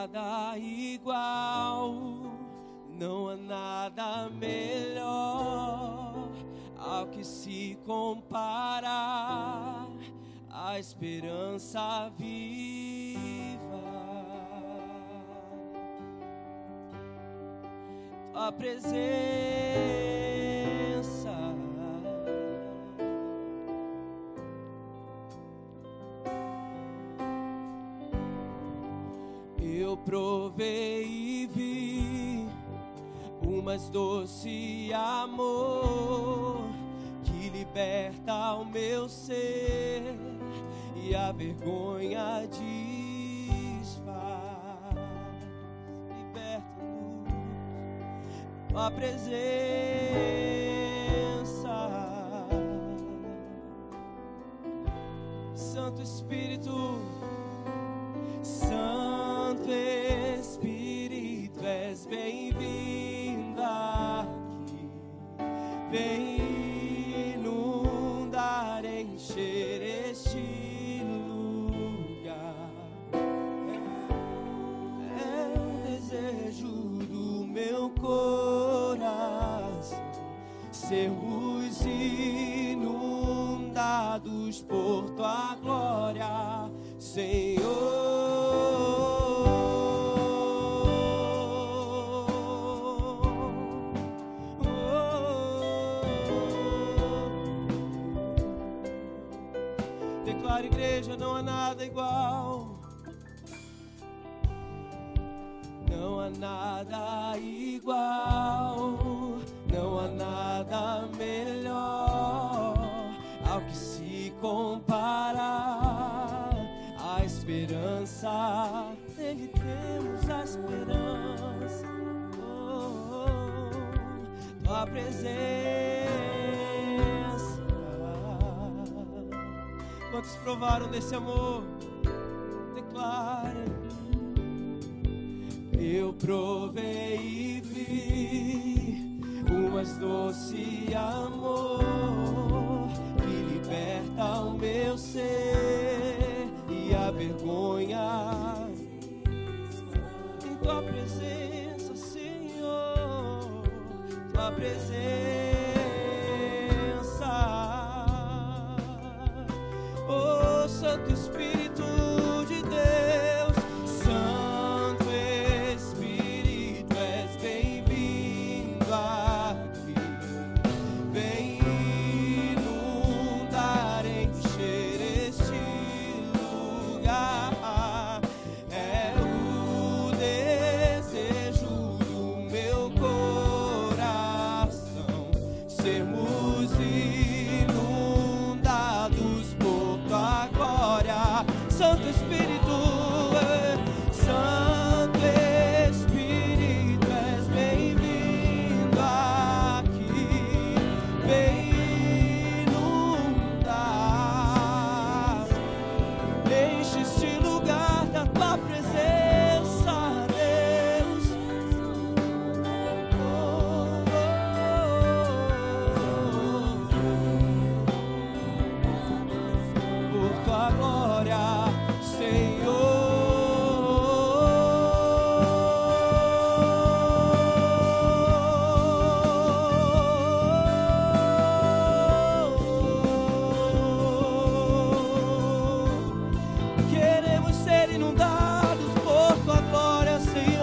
nada igual, não há nada melhor ao que se comparar a esperança viva. Tua presença eu provei e vi o mais doce amor que liberta o meu ser e a vergonha desfaz. Liberta-nos, tua presença, Santo Espírito, Santo Espírito, és bem-vindo aqui. Vem inundar, encher este lugar. É o desejo do meu coração sermos inundados por tua glória, Senhor. Declara, igreja, não há nada igual, não há nada igual, não há nada melhor ao que se comparar a esperança. Nele temos a esperança, tua presença. Quantos provaram desse amor? Declara. Eu provei e vi o mais doce amor que liberta o meu ser e a vergonha em tua presença, Senhor, tua presença. Oh, Santo Espírito de Deus, Santo Espírito, és bem-vindo aqui. Vem inundar, encher este lugar. É o desejo do meu coração sermos inundados por tua glória, Santo Espírito, Santo Espírito, és bem-vindo aqui. Vem inundar, enche este lugar da tua presença, Deus. Por tua glória, Senhor. Queremos ser inundados por tua glória, Senhor.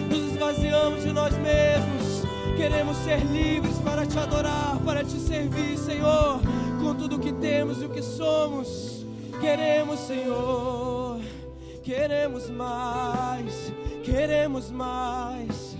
Nos esvaziamos de nós mesmos, queremos ser livres para te adorar, para te servir, Senhor, com tudo que temos e o que somos. Queremos, Senhor, queremos mais, queremos mais.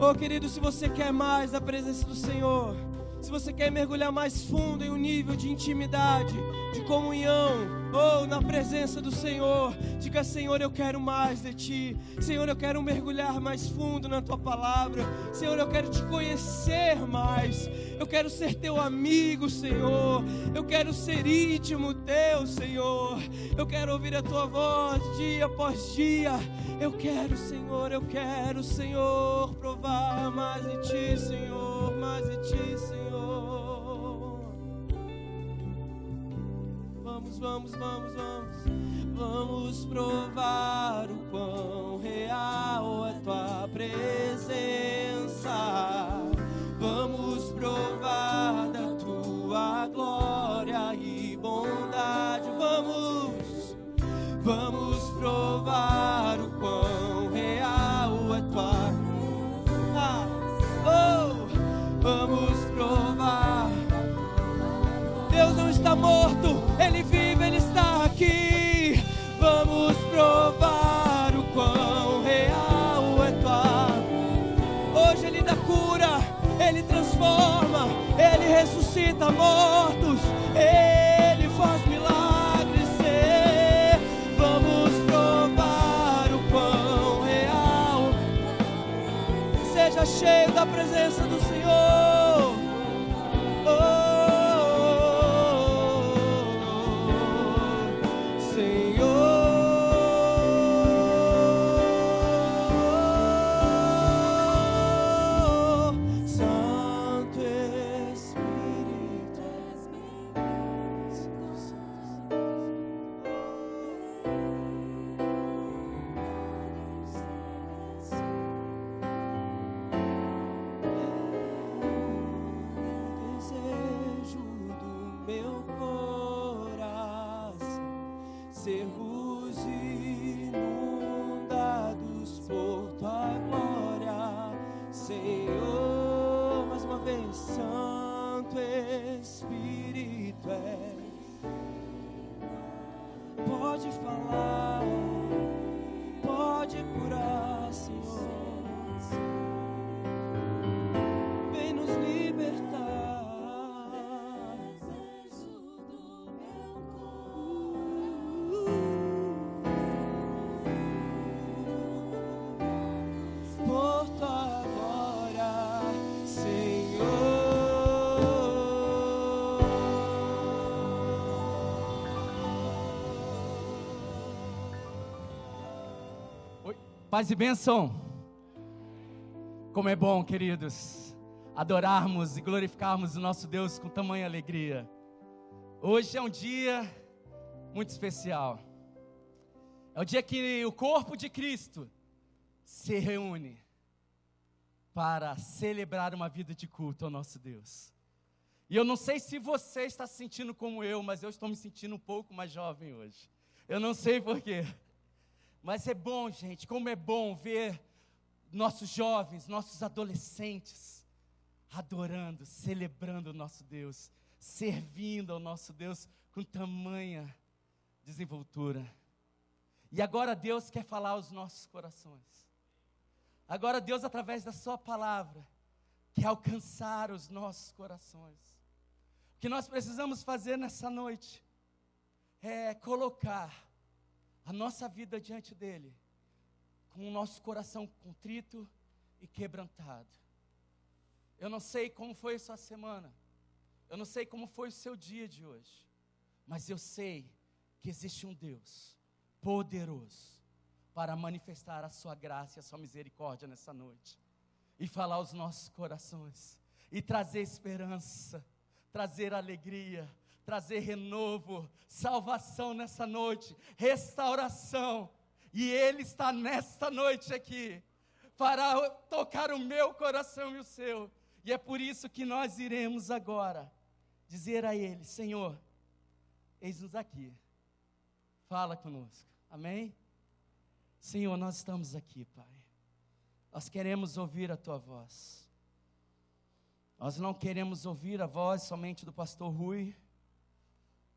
Oh, querido, se você quer mais da presença do Senhor, se você quer mergulhar mais fundo em um nível de intimidade, de comunhão, ou na presença do Senhor, diga: Senhor, eu quero mais de Ti. Senhor, eu quero mergulhar mais fundo na Tua palavra. Senhor, eu quero Te conhecer mais. Eu quero ser Teu amigo, Senhor. Eu quero ser íntimo Teu, Senhor. Eu quero ouvir a Tua voz dia após dia. Eu quero, Senhor, provar mais de Ti, Senhor, mais de Ti, Senhor. vamos, vamos, vamos, vamos. Vamos provar o quão real é tua presença. Vamos provar da tua glória e bondade. Vamos provar o quão real é tua. Vamos provar. Deus não está morto, Ele vive, Ele está aqui. Vamos provar o quão real é tua. Hoje Ele dá cura, Ele transforma, Ele ressuscita mortos, Ele faz milagres. Vamos provar o quão real. Seja cheio da presença do Senhor. Sermos inundados por tua glória, Senhor. Mais uma vez, Santo Espírito pode falar, pode curar, Senhor. Vem nos libertar. Paz e bênção. Como é bom, queridos, adorarmos e glorificarmos o nosso Deus com tamanha alegria. Hoje é um dia muito especial. É o dia que o corpo de Cristo se reúne para celebrar uma vida de culto ao nosso Deus. E eu não sei se você está se sentindo como eu, mas eu estou me sentindo um pouco mais jovem hoje. Eu não sei porquê. Mas é bom, gente, como é bom ver nossos jovens, nossos adolescentes adorando, celebrando o nosso Deus, servindo ao nosso Deus com tamanha desenvoltura. E agora Deus quer falar aos nossos corações. Agora Deus, através da sua palavra, quer alcançar os nossos corações. O que nós precisamos fazer nessa noite é colocar a nossa vida diante dele, com o nosso coração contrito e quebrantado. Eu não sei como foi a sua semana, eu não sei como foi o seu dia de hoje, mas eu sei que existe um Deus poderoso para manifestar a sua graça e a sua misericórdia nessa noite, e falar aos nossos corações, e trazer esperança, trazer alegria, trazer renovo, salvação nessa noite, restauração. E Ele está nessa noite aqui, para tocar o meu coração e o seu. E é por isso que nós iremos agora dizer a Ele: Senhor, eis-nos aqui, fala conosco, amém? Senhor, nós estamos aqui, Pai, nós queremos ouvir a Tua voz. Nós não queremos ouvir a voz somente do pastor Rui,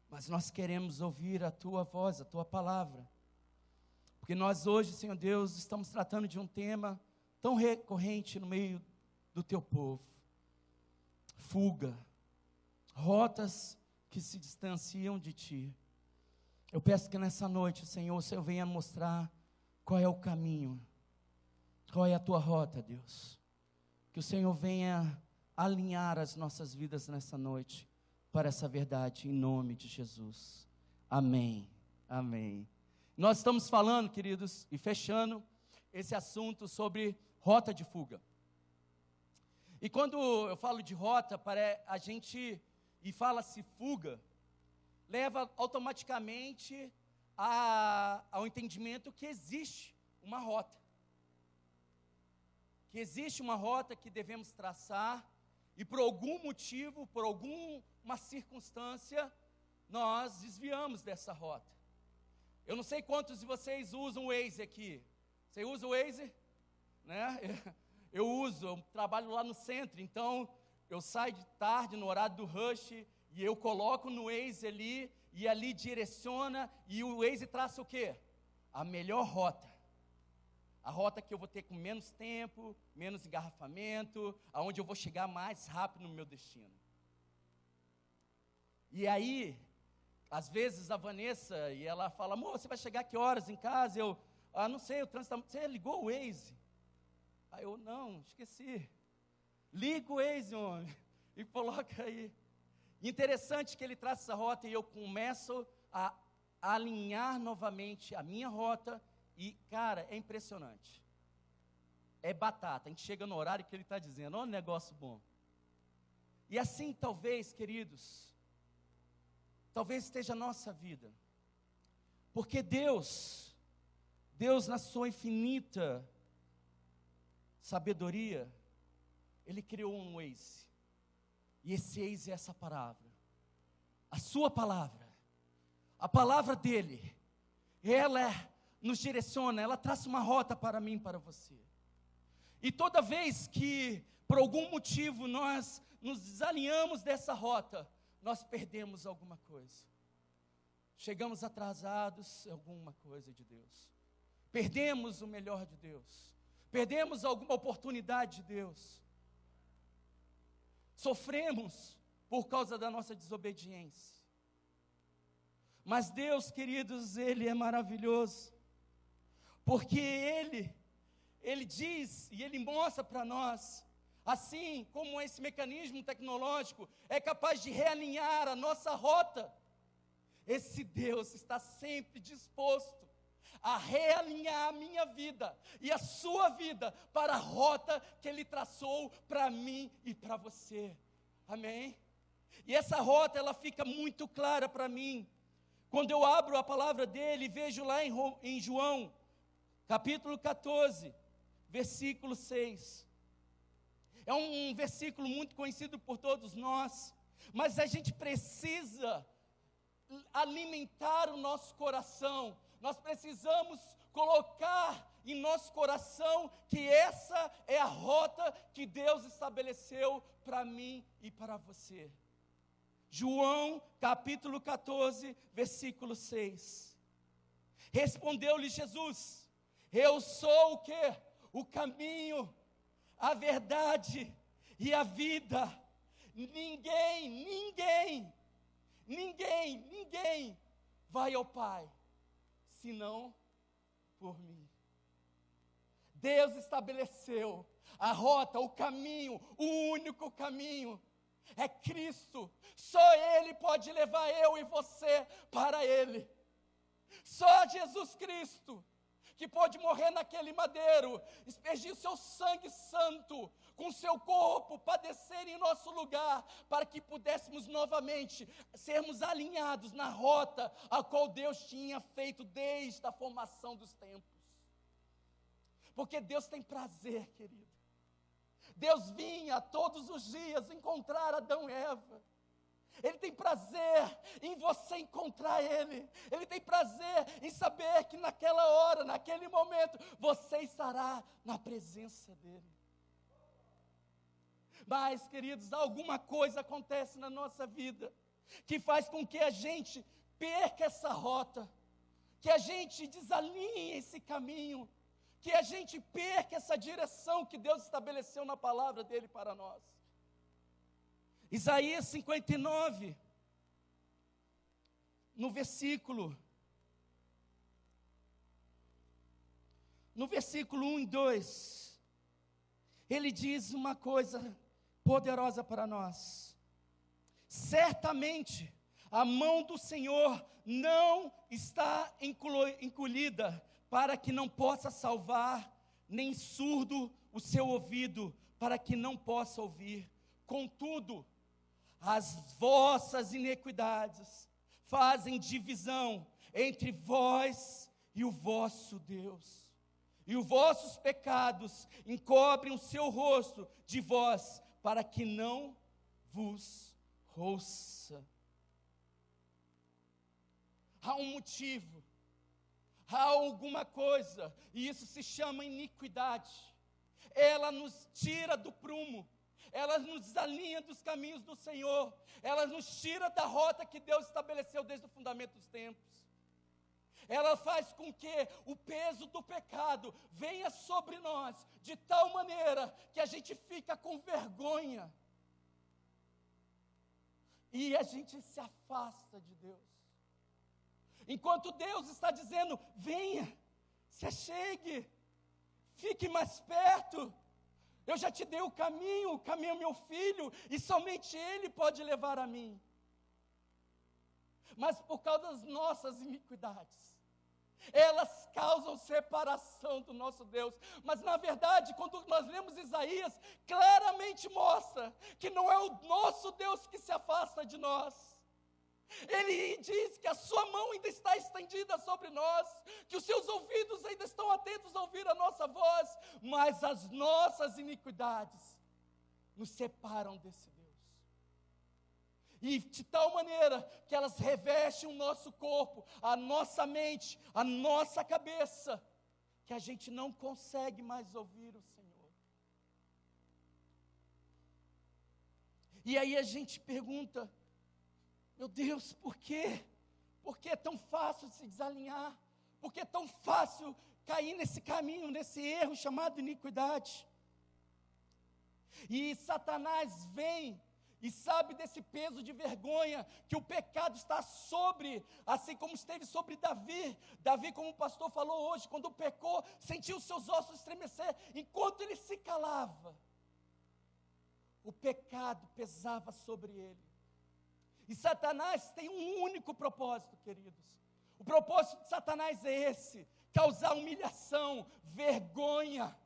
mas nós queremos ouvir a Tua voz, a Tua palavra. Porque nós hoje, Senhor Deus, estamos tratando de um tema tão recorrente no meio do Teu povo. Fuga, rotas que se distanciam de Ti. Eu peço que nessa noite, Senhor, o Senhor venha mostrar qual é o caminho, qual é a Tua rota, Deus. Que o Senhor venha alinhar as nossas vidas nessa noite para essa verdade, em nome de Jesus. Amém, amém. Nós estamos falando, queridos, e fechando esse assunto sobre rota de fuga. E quando eu falo de rota, para a gente, e fala-se fuga, leva automaticamente ao entendimento que existe uma rota. Que existe uma rota que devemos traçar, e por algum motivo, por alguma circunstância, nós desviamos dessa rota. Eu não sei quantos de vocês usam o Waze aqui. Você usa o Waze? Né? Eu uso, eu trabalho lá no centro, então eu saio de tarde no horário do rush, e eu coloco no Waze ali, e ali direciona, e o Waze traça o quê? A melhor rota. A rota que eu vou ter com menos tempo, menos engarrafamento, aonde eu vou chegar mais rápido no meu destino. E aí, às vezes a Vanessa, e ela fala, amor, você vai chegar que horas em casa? Eu, não sei, o trânsito, você ligou o Waze? Aí eu, não, esqueci. Liga o Waze, homem, e coloca aí. Interessante que ele traz essa rota e eu começo a alinhar novamente a minha rota. E, cara, é impressionante. É batata. A gente chega no horário que ele está dizendo. Olha um negócio bom. E assim, talvez, queridos, talvez esteja a nossa vida. Porque Deus na sua infinita sabedoria, Ele criou um Waze. E esse Waze é essa palavra. A sua palavra. A palavra dEle. Ela nos direciona, ela traça uma rota para mim e para você. E toda vez que, por algum motivo, nós nos desalinhamos dessa rota, nós perdemos alguma coisa. Chegamos atrasados em alguma coisa de Deus. Perdemos o melhor de Deus. Perdemos alguma oportunidade de Deus. Sofremos por causa da nossa desobediência. Mas Deus, queridos, Ele é maravilhoso. Porque Ele diz e Ele mostra para nós, assim como esse mecanismo tecnológico é capaz de realinhar a nossa rota, esse Deus está sempre disposto a realinhar a minha vida e a sua vida para a rota que Ele traçou para mim e para você. Amém? E essa rota, ela fica muito clara para mim, quando eu abro a palavra dEle e vejo lá em João, capítulo 14, versículo 6. É um versículo muito conhecido por todos nós, mas a gente precisa alimentar o nosso coração. Nós precisamos colocar em nosso coração que essa é a rota que Deus estabeleceu para mim e para você. João, capítulo 14, versículo 6. Respondeu-lhe Jesus: eu sou o quê? O caminho, a verdade e a vida. Ninguém vai ao Pai, senão por mim. Deus estabeleceu a rota, o caminho, o único caminho é Cristo. Só Ele pode levar eu e você para Ele. Só Jesus Cristo que pode morrer naquele madeiro, aspergir o seu sangue santo, com seu corpo, padecer em nosso lugar, para que pudéssemos novamente sermos alinhados na rota a qual Deus tinha feito desde a formação dos tempos. Porque Deus tem prazer, querido. Deus vinha todos os dias encontrar Adão e Eva. Ele tem prazer em você encontrar Ele. Ele tem prazer em saber que naquela hora, naquele momento, você estará na presença dEle. Mas, queridos, alguma coisa acontece na nossa vida que faz com que a gente perca essa rota, que a gente desalinhe esse caminho, que a gente perca essa direção que Deus estabeleceu na palavra dEle para nós. Isaías 59, no versículo 1 e 2, ele diz uma coisa poderosa para nós: certamente a mão do Senhor não está encolhida para que não possa salvar, nem surdo o seu ouvido para que não possa ouvir. Contudo, as vossas iniquidades fazem divisão entre vós e o vosso Deus. E os vossos pecados encobrem o seu rosto de vós, para que não vos ouça. Há um motivo, há alguma coisa, e isso se chama iniquidade. Ela nos tira do prumo, ela nos desalinha dos caminhos do Senhor, ela nos tira da rota que Deus estabeleceu desde o fundamento dos tempos. Ela faz com que o peso do pecado venha sobre nós, de tal maneira que a gente fica com vergonha. E a gente se afasta de Deus. Enquanto Deus está dizendo, venha, se achegue, fique mais perto. Eu já te dei o caminho é meu filho, e somente Ele pode levar a mim. Mas por causa das nossas iniquidades, elas causam separação do nosso Deus. Mas na verdade, quando nós lemos Isaías, claramente mostra que não é o nosso Deus que se afasta de nós. Ele diz que a sua mão ainda está estendida sobre nós, que os seus ouvidos ainda estão atentos a ouvir a nossa voz, mas as nossas iniquidades nos separam desse Deus. E de tal maneira que elas revestem o nosso corpo, a nossa mente, a nossa cabeça, que a gente não consegue mais ouvir o Senhor. E aí a gente pergunta, meu Deus, por quê? Por que é tão fácil se desalinhar? Por que é tão fácil cair nesse caminho, nesse erro chamado iniquidade? E Satanás vem e sabe desse peso de vergonha que o pecado está sobre, assim como esteve sobre Davi. Davi, como o pastor falou hoje, quando pecou, sentiu seus ossos estremecer. Enquanto ele se calava, o pecado pesava sobre ele. E Satanás tem um único propósito, queridos. O propósito de Satanás é esse: causar humilhação, vergonha.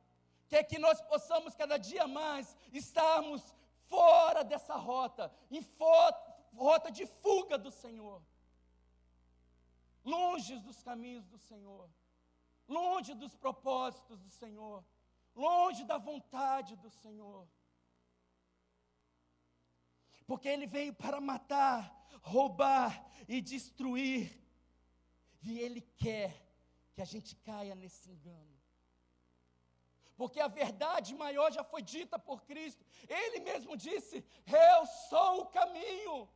Quer que nós possamos cada dia mais estarmos fora dessa rota, rota de fuga do Senhor, longe dos caminhos do Senhor, longe dos propósitos do Senhor, longe da vontade do Senhor. Porque Ele veio para matar, roubar e destruir, e Ele quer que a gente caia nesse engano. Porque a verdade maior já foi dita por Cristo. Ele mesmo disse, eu sou o caminho.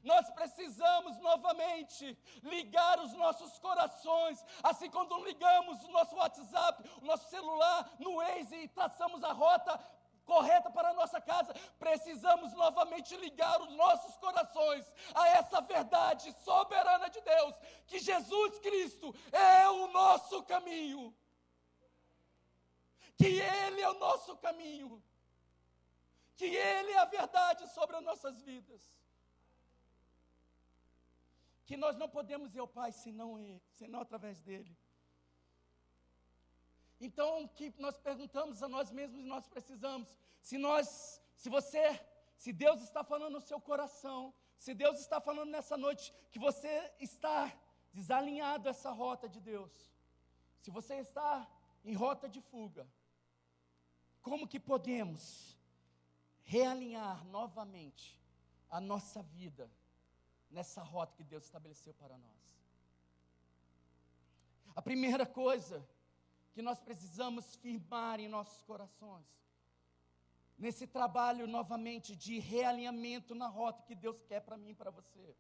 Nós precisamos novamente ligar os nossos corações, assim quando ligamos o nosso WhatsApp, o nosso celular no Waze e traçamos a rota correta para a nossa casa. Precisamos novamente ligar os nossos corações a essa verdade soberana de Deus, que Jesus Cristo é o nosso caminho. Que Ele é o nosso caminho, que Ele é a verdade sobre as nossas vidas, que nós não podemos ir ao Pai senão através dEle. Então, o que nós perguntamos a nós mesmos, nós precisamos, se Deus está falando no seu coração, se Deus está falando nessa noite, que você está desalinhado a essa rota de Deus, se você está em rota de fuga, como que podemos realinhar novamente a nossa vida nessa rota que Deus estabeleceu para nós? A primeira coisa que nós precisamos firmar em nossos corações, nesse trabalho novamente de realinhamento na rota que Deus quer para mim e para você,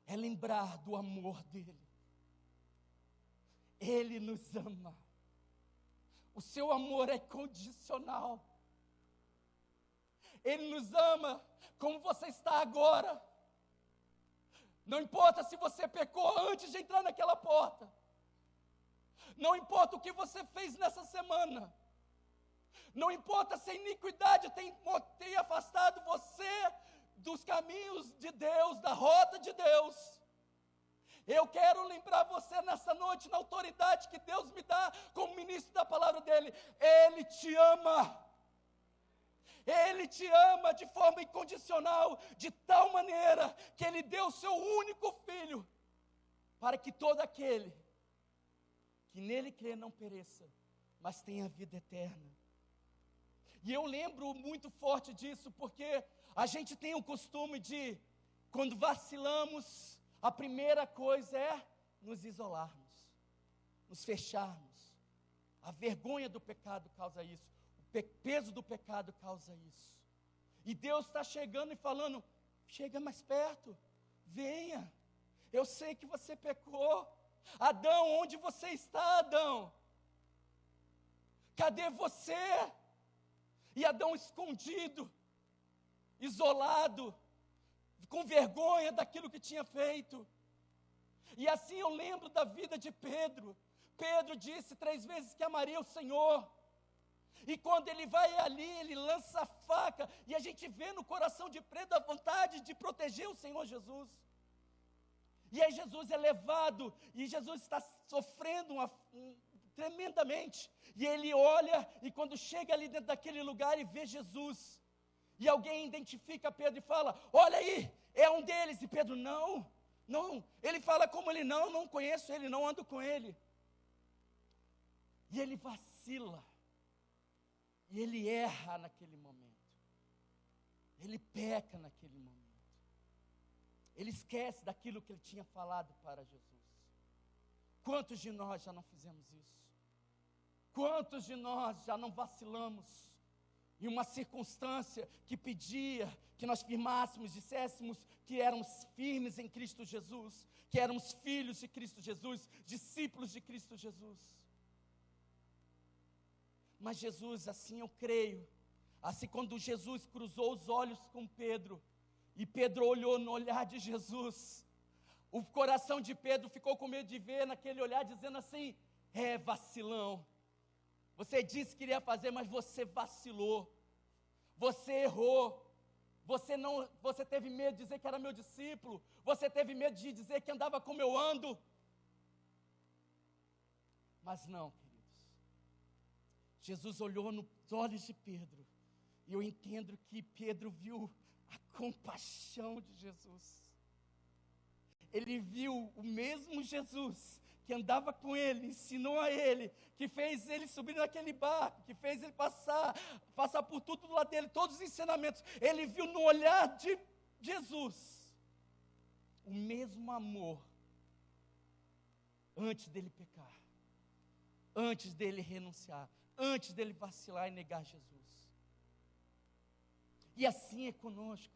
é lembrar do amor dEle. Ele nos ama. O seu amor é condicional. Ele nos ama como você está agora. Não importa se você pecou antes de entrar naquela porta. Não importa o que você fez nessa semana. Não importa se a iniquidade tem afastado você dos caminhos de Deus, da rota de Deus. Eu quero lembrar você nessa noite, na autoridade que Deus me dá como ministro da palavra dEle. Ele te ama. Ele te ama de forma incondicional, de tal maneira que Ele deu o seu único Filho, para que todo aquele que nele crê não pereça, mas tenha vida eterna. E eu lembro muito forte disso, porque a gente tem o costume de, quando vacilamos, a primeira coisa é nos isolarmos, nos fecharmos. A vergonha do pecado causa isso, o peso do pecado causa isso. E Deus está chegando e falando: chega mais perto, venha, eu sei que você pecou. Adão, onde você está, Adão? Cadê você? E Adão escondido, isolado, com vergonha daquilo que tinha feito. E assim eu lembro da vida de Pedro. Pedro disse 3 vezes que amaria o Senhor. E quando ele vai ali, ele lança a faca, e a gente vê no coração de Pedro a vontade de proteger o Senhor Jesus. E aí Jesus é levado, e Jesus está sofrendo tremendamente. E ele olha, e quando chega ali dentro daquele lugar e vê Jesus, e alguém identifica Pedro e fala: olha aí, é um deles. E Pedro: não, ele fala como ele: não conheço ele, não ando com ele. E ele vacila, e ele erra naquele momento, ele peca naquele momento. Ele esquece daquilo que ele tinha falado para Jesus. Quantos de nós já não fizemos isso? Quantos de nós já não vacilamos em uma circunstância que pedia que nós firmássemos, disséssemos que éramos firmes em Cristo Jesus, que éramos filhos de Cristo Jesus, discípulos de Cristo Jesus? Mas Jesus, assim eu creio, assim quando Jesus cruzou os olhos com Pedro, e Pedro olhou no olhar de Jesus, o coração de Pedro ficou com medo de ver naquele olhar, dizendo assim: vacilão, você disse que iria fazer, mas você vacilou, você errou, você teve medo de dizer que era meu discípulo, você teve medo de dizer que andava como eu ando. Mas não, queridos, Jesus olhou nos olhos de Pedro, e eu entendo que Pedro viu a compaixão de Jesus. Ele viu o mesmo Jesus que andava com ele, ensinou a ele, que fez ele subir naquele barco, que fez ele passar por tudo do lado dele, todos os ensinamentos. Ele viu no olhar de Jesus o mesmo amor antes dele pecar, antes dele renunciar, antes dele vacilar e negar Jesus. E assim é conosco.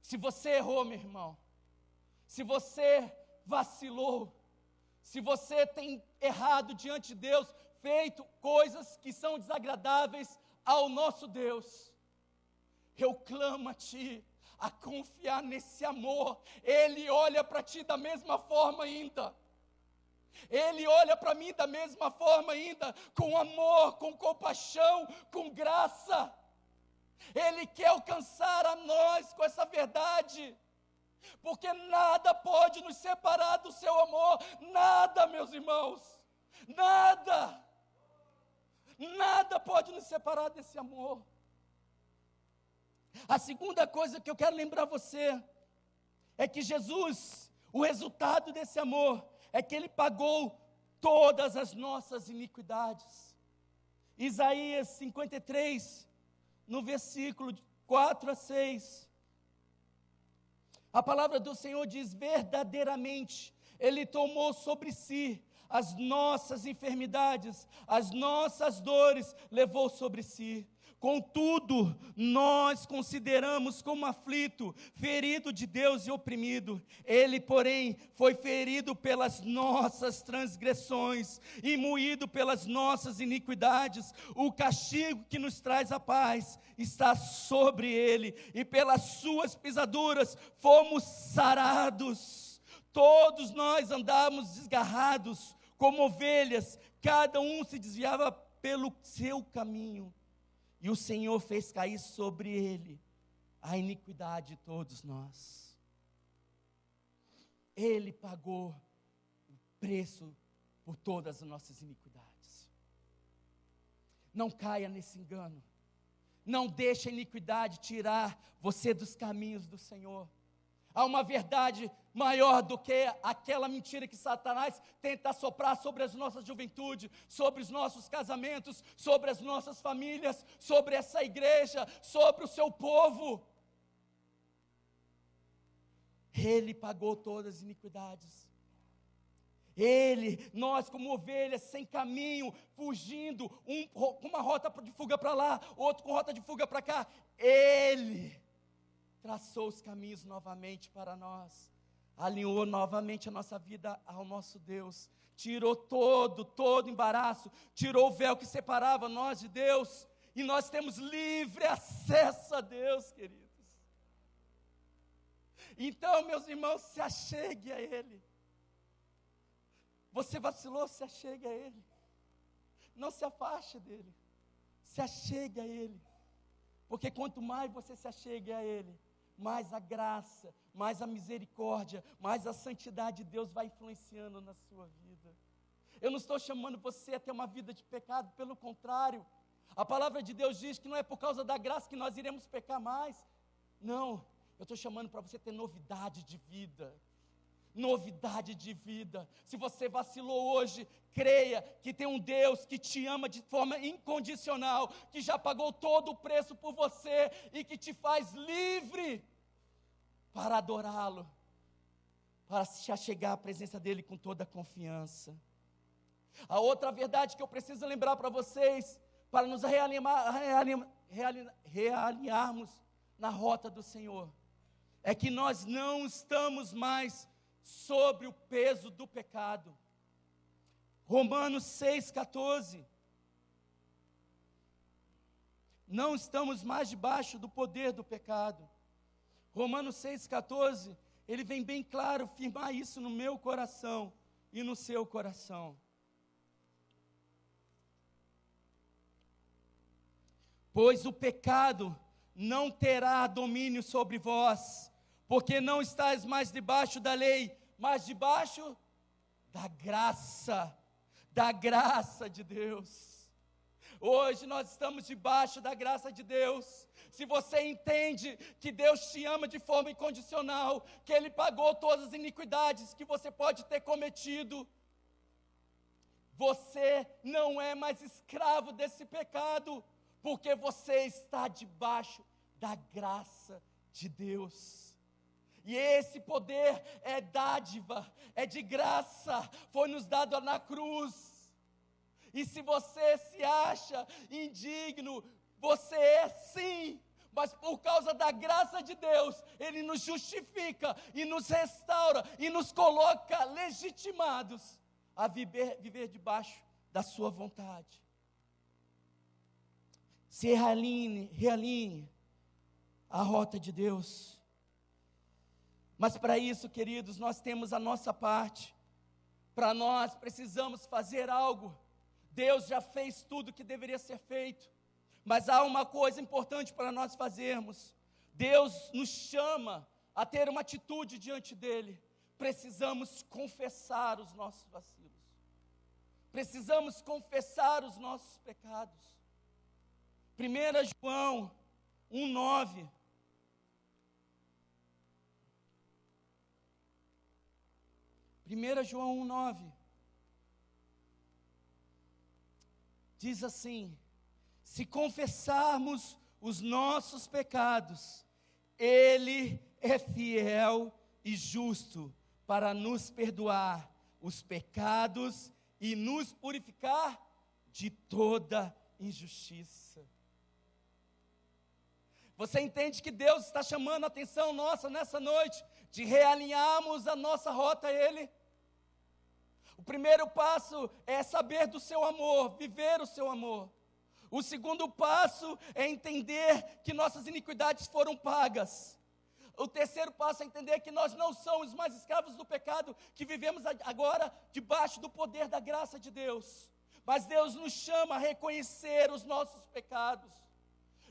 Se você errou, meu irmão, se você vacilou, se você tem errado diante de Deus, feito coisas que são desagradáveis ao nosso Deus, eu clamo a Ti, a confiar nesse amor. Ele olha para Ti da mesma forma ainda. Ele olha para mim da mesma forma ainda, com amor, com compaixão, com graça. Ele quer alcançar a nós com essa verdade, porque nada pode nos separar do seu amor, nada, meus irmãos, nada pode nos separar desse amor. A segunda coisa que eu quero lembrar você, é que Jesus, o resultado desse amor, é que Ele pagou todas as nossas iniquidades. Isaías 53, no versículo 4 a 6, a palavra do Senhor diz: verdadeiramente Ele tomou sobre si as nossas enfermidades, as nossas dores levou sobre si. Contudo, nós consideramos como aflito, ferido de Deus e oprimido. Ele, porém, foi ferido pelas nossas transgressões e moído pelas nossas iniquidades. O castigo que nos traz a paz está sobre ele, e pelas suas pisaduras fomos sarados. Todos nós andávamos desgarrados como ovelhas, cada um se desviava pelo seu caminho, e o Senhor fez cair sobre ele a iniquidade de todos nós. Ele pagou o preço por todas as nossas iniquidades. Não caia nesse engano Não deixe a iniquidade tirar você dos caminhos do Senhor. Há uma verdade maior do que aquela mentira que Satanás tenta soprar sobre as nossas juventude, sobre os nossos casamentos, sobre as nossas famílias, sobre essa igreja, sobre o seu povo. Ele pagou todas as iniquidades. Nós como ovelhas sem caminho, fugindo, um com uma rota de fuga para lá, outro com rota de fuga para cá, Ele traçou os caminhos novamente para nós, alinhou novamente a nossa vida ao nosso Deus, tirou todo embaraço, tirou o véu que separava nós de Deus, e nós temos livre acesso a Deus, queridos. Então, meus irmãos, se achegue a Ele. Você vacilou, se achegue a Ele. Não se afaste dEle. Se achegue a Ele. Porque quanto mais você se achegue a Ele, mais a graça, mais a misericórdia, mais a santidade de Deus vai influenciando na sua vida. Eu não estou chamando você a ter uma vida de pecado, pelo contrário. A palavra de Deus diz que não é por causa da graça que nós iremos pecar mais. Não, eu estou chamando para você ter novidade de vida. Novidade de vida. Se você vacilou hoje, creia que tem um Deus que te ama de forma incondicional, que já pagou todo o preço por você e que te faz livre para adorá-lo, para se achegar à presença dele com toda a confiança. A outra verdade que eu preciso lembrar para vocês, para nos realinharmos na rota do Senhor, é que nós não estamos mais sobre o peso do pecado. Romanos 6,14. Não estamos mais debaixo do poder do pecado. Romanos 6,14, ele vem bem claro firmar isso no meu coração e no seu coração. Pois o pecado não terá domínio sobre vós, porque não estáis mais debaixo da lei, mas debaixo da graça de Deus. Hoje nós estamos debaixo da graça de Deus. Se você entende que Deus te ama de forma incondicional, que Ele pagou todas as iniquidades que você pode ter cometido, você não é mais escravo desse pecado, porque você está debaixo da graça de Deus. E esse poder é dádiva, é de graça, foi nos dado na cruz. E se você se acha indigno, você é sim, mas por causa da graça de Deus, Ele nos justifica e nos restaura e nos coloca legitimados a viver debaixo da sua vontade. Se realinhe a rota de Deus. Mas para isso, queridos, nós temos a nossa parte. Para nós precisamos fazer algo. Deus já fez tudo que deveria ser feito. Mas há uma coisa importante para nós fazermos. Deus nos chama a ter uma atitude diante dEle. Precisamos confessar os nossos vacilos. Precisamos confessar os nossos pecados. 1 João 1,9. 1 João 1,9 diz assim: se confessarmos os nossos pecados, Ele é fiel e justo para nos perdoar os pecados e nos purificar de toda injustiça. Você entende que Deus está chamando a atenção nossa nessa noite, de realinharmos a nossa rota a Ele? O primeiro passo é saber do seu amor, viver o seu amor. O segundo passo é entender que nossas iniquidades foram pagas. O terceiro passo é entender que nós não somos mais escravos do pecado, que vivemos agora debaixo do poder da graça de Deus. Mas Deus nos chama a reconhecer os nossos pecados.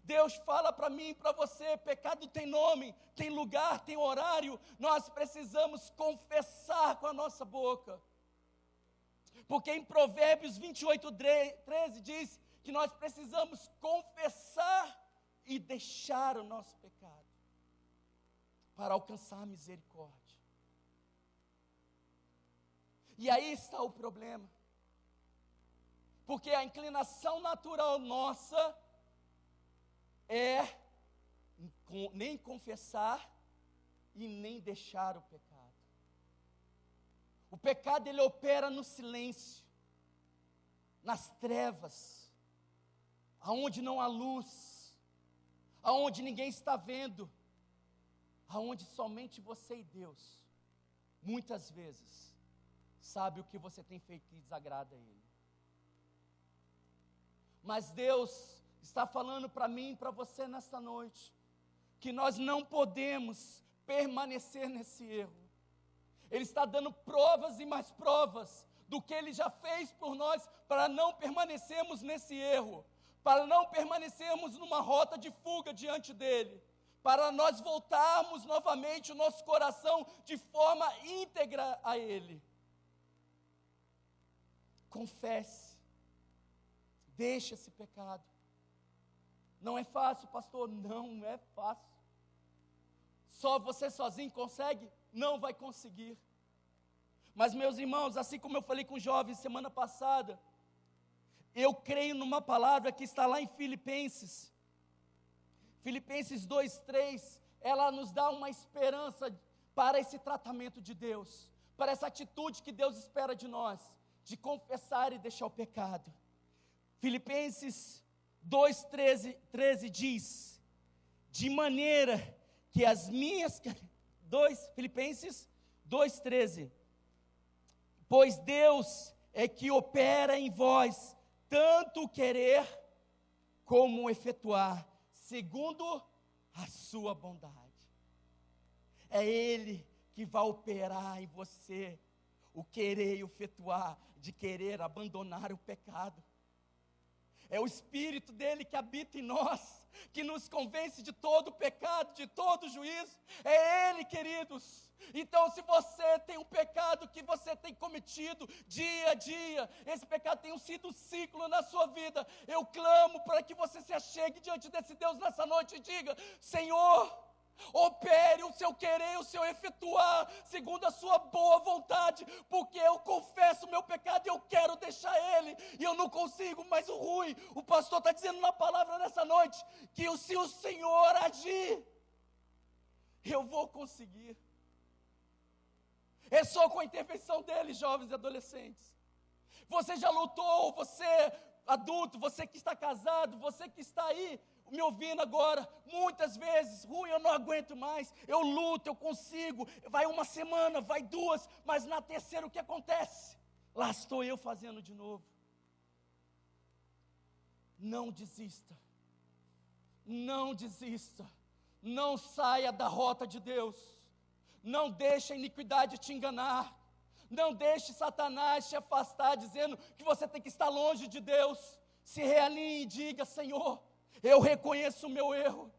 Deus fala para mim e para você: pecado tem nome, tem lugar, tem horário. Nós precisamos confessar com a nossa boca. Porque em Provérbios 28:13 diz que nós precisamos confessar e deixar o nosso pecado para alcançar a misericórdia. E aí está o problema. Porque a inclinação natural nossa é nem confessar e nem deixar o pecado. O pecado, ele opera no silêncio, nas trevas, aonde não há luz, aonde ninguém está vendo, aonde somente você e Deus, muitas vezes, sabe o que você tem feito que desagrada a Ele. Mas Deus está falando para mim e para você nesta noite, que nós não podemos permanecer nesse erro. Ele está dando provas e mais provas do que Ele já fez por nós, para não permanecermos nesse erro, para não permanecermos numa rota de fuga diante dEle, para nós voltarmos novamente o nosso coração de forma íntegra a Ele. Confesse, deixe esse pecado. Não é fácil, pastor? Não é fácil. Só você sozinho consegue? Não vai conseguir. Mas, meus irmãos, assim como eu falei com os jovens semana passada, eu creio numa palavra que está lá em Filipenses 2:3, ela nos dá uma esperança para esse tratamento de Deus, para essa atitude que Deus espera de nós, de confessar e deixar o pecado. Filipenses 2:13 diz: de maneira que as minhas... Filipenses 2:13, pois Deus é que opera em vós, tanto o querer como o efetuar, segundo a sua bondade. É Ele que vai operar em você, o querer e o efetuar, de querer abandonar o pecado. É o Espírito dele que habita em nós, que nos convence de todo o pecado, de todo o juízo. É Ele, queridos. Então, se você tem um pecado que você tem cometido dia a dia, esse pecado tem sido um ciclo na sua vida, eu clamo para que você se achegue diante desse Deus nessa noite e diga: Senhor, opere o seu querer, o seu efetuar, segundo a sua boa vontade, porque eu confesso o meu pecado e eu quero deixar ele, e eu não consigo. Mas o ruim, o pastor está dizendo na palavra nessa noite, que se o Senhor agir, eu vou conseguir. É só com a intervenção dele, jovens e adolescentes. Você já lutou, você adulto, você que está casado, você que está aí me ouvindo agora, muitas vezes, eu não aguento mais, eu luto, eu consigo, vai uma semana, vai duas, mas na terceira o que acontece? Lá estou eu fazendo de novo. Não desista, não desista, não saia da rota de Deus, não deixe a iniquidade te enganar, não deixe Satanás te afastar, dizendo que você tem que estar longe de Deus. Se realinhe e diga: Senhor, eu reconheço o meu erro,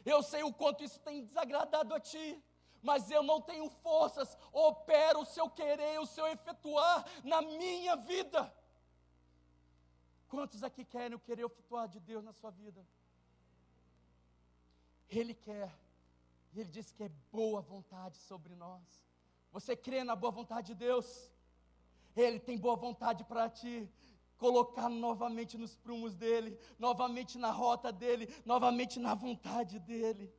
eu sei o quanto isso tem desagradado a Ti, mas eu não tenho forças. Opera o seu querer, o seu efetuar na minha vida. Quantos aqui querem o querer e o efetuar de Deus na sua vida? Ele quer, e Ele diz que é boa vontade sobre nós. Você crê na boa vontade de Deus? Ele tem boa vontade para ti, colocar novamente nos prumos dele, novamente na rota dele, novamente na vontade dele.